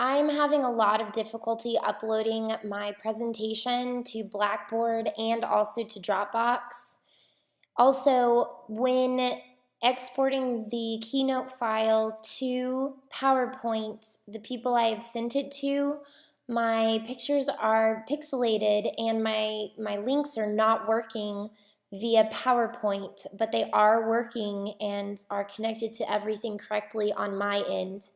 I'm having a lot of difficulty uploading my presentation to Blackboard and also to Dropbox. Also, when exporting the Keynote file to PowerPoint, the people I have sent it to, my pictures are pixelated and my links are not working via PowerPoint, but they are working and are connected to everything correctly on my end.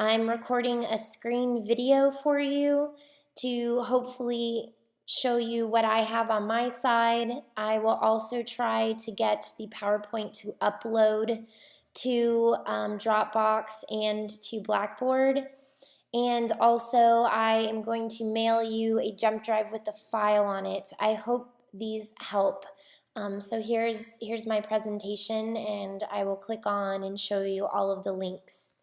I'm recording a screen video for you to hopefully show you what I have on my side. I will also try to get the PowerPoint to upload to Dropbox and to Blackboard. And also I am going to mail you a jump drive with the file on it. I hope these help. So here's my presentation, and I will click on and show you all of the links.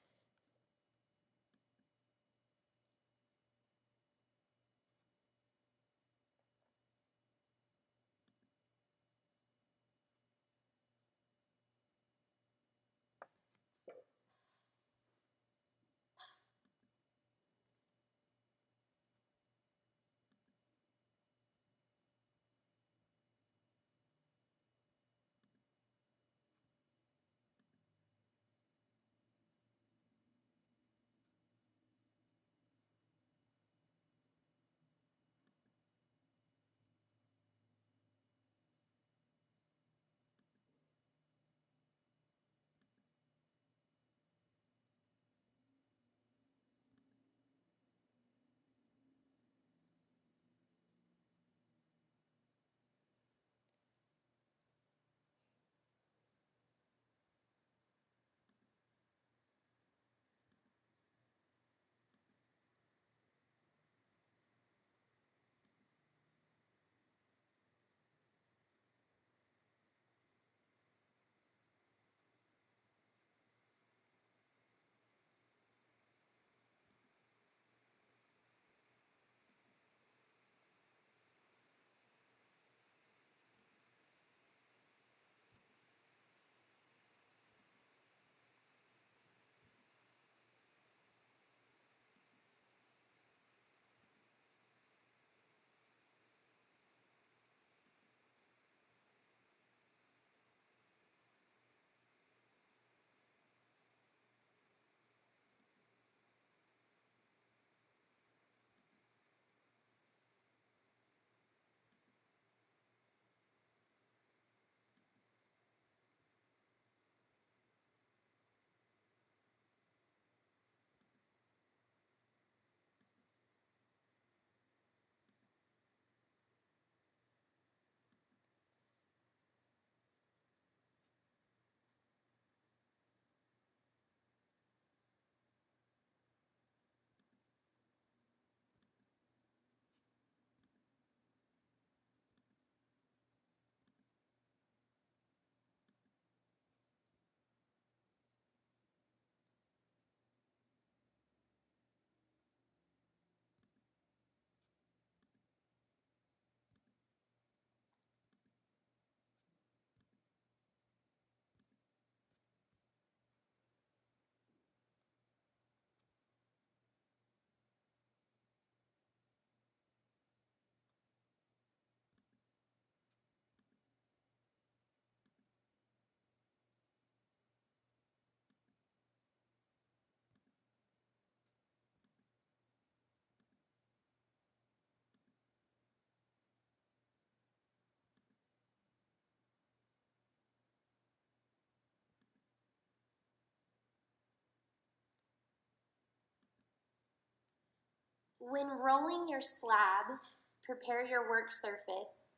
When rolling your slab, prepare your work surface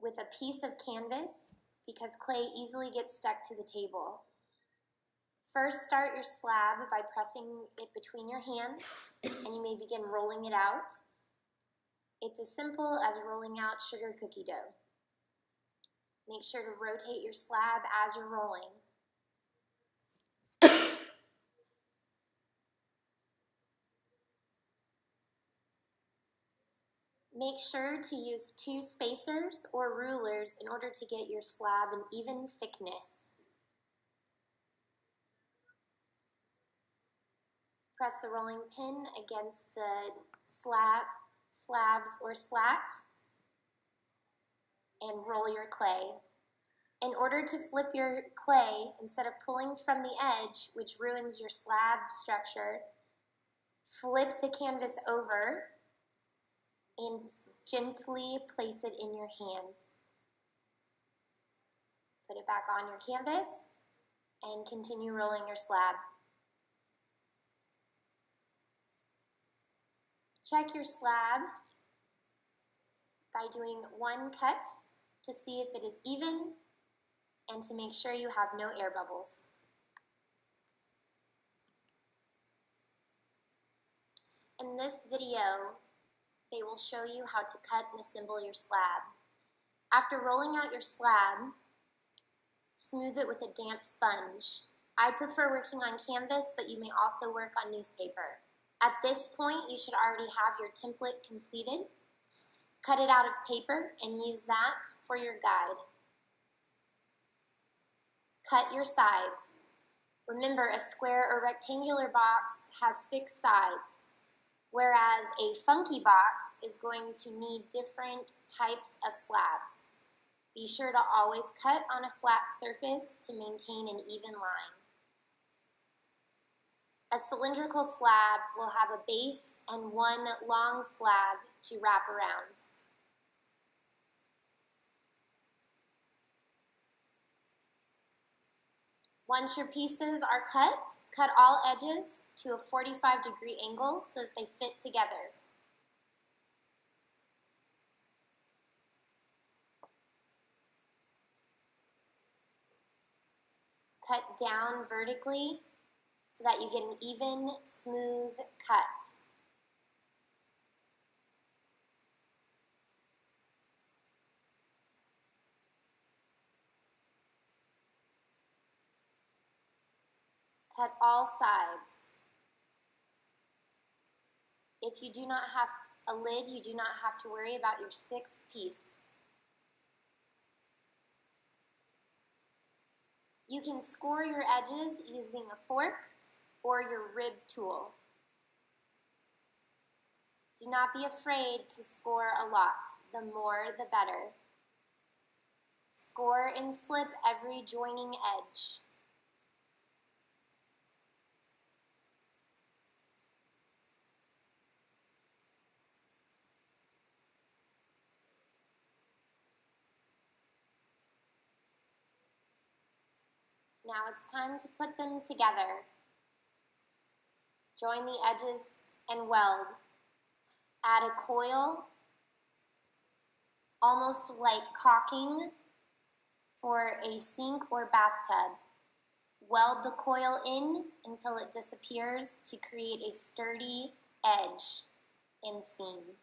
with a piece of canvas because clay easily gets stuck to the table. First, start your slab by pressing it between your hands, and you may begin rolling it out. It's as simple as rolling out sugar cookie dough. Make sure to rotate your slab as you're rolling. Make sure to use 2 spacers or rulers in order to get your slab an even thickness. Press the rolling pin against the slabs or slats and roll your clay. In order to flip your clay, instead of pulling from the edge, which ruins your slab structure, flip the canvas over and gently place it in your hand. Put it back on your canvas and continue rolling your slab. Check your slab by doing one cut to see if it is even and to make sure you have no air bubbles. In this video, they will show you how to cut and assemble your slab. After rolling out your slab, smooth it with a damp sponge. I prefer working on canvas, but you may also work on newspaper. At this point, you should already have your template completed. Cut it out of paper and use that for your guide. Cut your sides. Remember, a square or rectangular box has 6 sides, whereas a funky box is going to need different types of slabs. Be sure to always cut on a flat surface to maintain an even line. A cylindrical slab will have a base and one long slab to wrap around. Once your pieces are cut all edges to a 45-degree angle so that they fit together. Cut down vertically so that you get an even, smooth cut. Cut all sides. If you do not have a lid, you do not have to worry about your 6th piece. You can score your edges using a fork or your rib tool. Do not be afraid to score a lot. The more, the better. Score and slip every joining edge. Now it's time to put them together. Join the edges and weld. Add a coil, almost like caulking for a sink or bathtub. Weld the coil in until it disappears to create a sturdy edge and seam.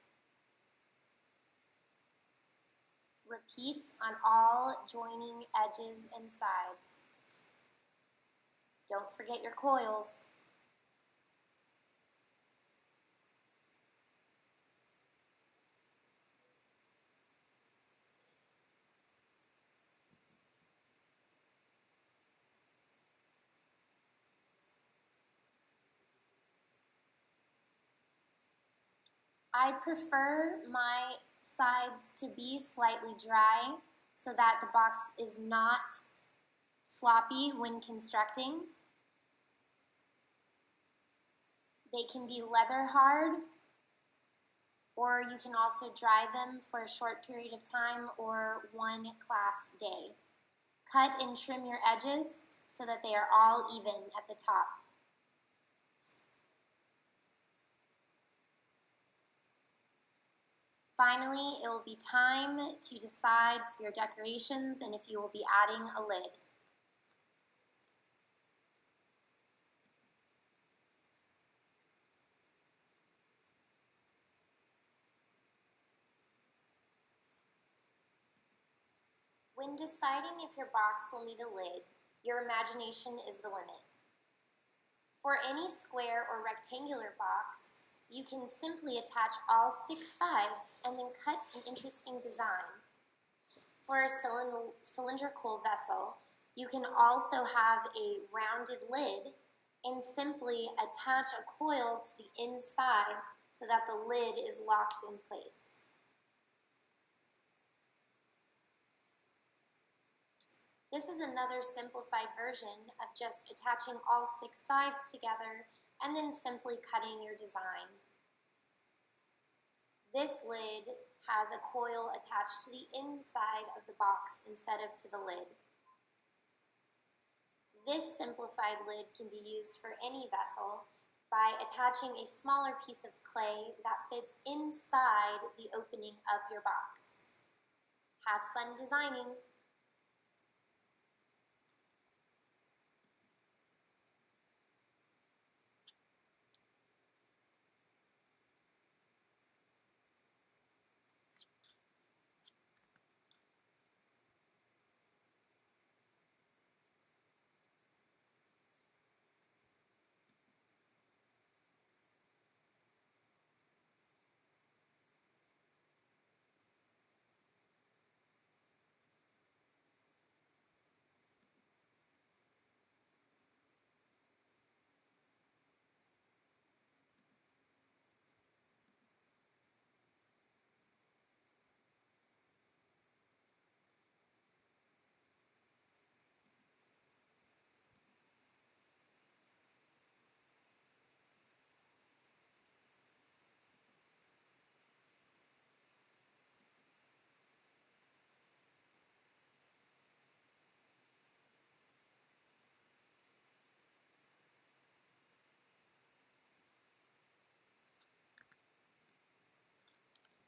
Repeat on all joining edges and sides. Don't forget your coils. I prefer my sides to be slightly dry so that the box is not floppy when constructing. They can be leather hard, or you can also dry them for a short period of time or one class day. Cut and trim your edges so that they are all even at the top. Finally, it will be time to decide for your decorations and if you will be adding a lid. When deciding if your box will need a lid, your imagination is the limit. For any square or rectangular box, you can simply attach all 6 sides and then cut an interesting design. For a cylindrical vessel, you can also have a rounded lid and simply attach a coil to the inside so that the lid is locked in place. This is another simplified version of just attaching all 6 sides together and then simply cutting your design. This lid has a coil attached to the inside of the box instead of to the lid. This simplified lid can be used for any vessel by attaching a smaller piece of clay that fits inside the opening of your box. Have fun designing!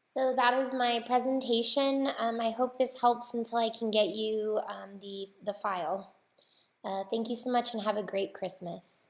So that is my presentation. I hope this helps until I can get you the file. Thank you so much and have a great Christmas.